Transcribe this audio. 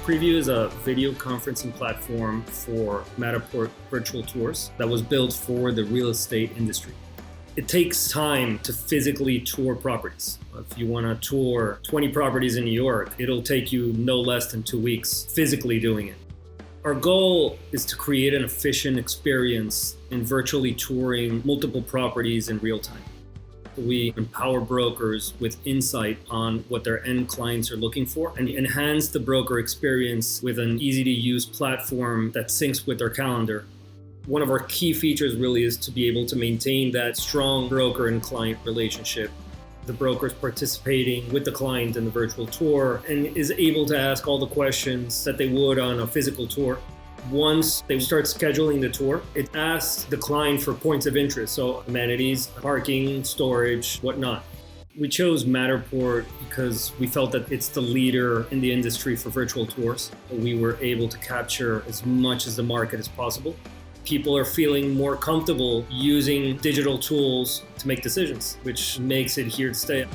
Prevue is a video conferencing platform for Matterport virtual tours that was built for the real estate industry. It takes time to physically tour properties. If you want to tour 20 properties in New York, it'll take you no less than 2 weeks physically doing it. Our goal is to create an efficient experience in virtually touring multiple properties in real time. We empower brokers with insight on what their end clients are looking for and enhance the broker experience with an easy-to-use platform that syncs with their calendar. One of our key features really is to be able to maintain that strong broker and client relationship. The broker is participating with the client in the virtual tour and is able to ask all the questions that they would on a physical tour. Once they start scheduling the tour, it asks the client for points of interest, so amenities, parking, storage, whatnot. We chose Matterport because we felt that it's the leader in the industry for virtual tours. We were able to capture as much as the market as possible. People are feeling more comfortable using digital tools to make decisions, which makes it here to stay.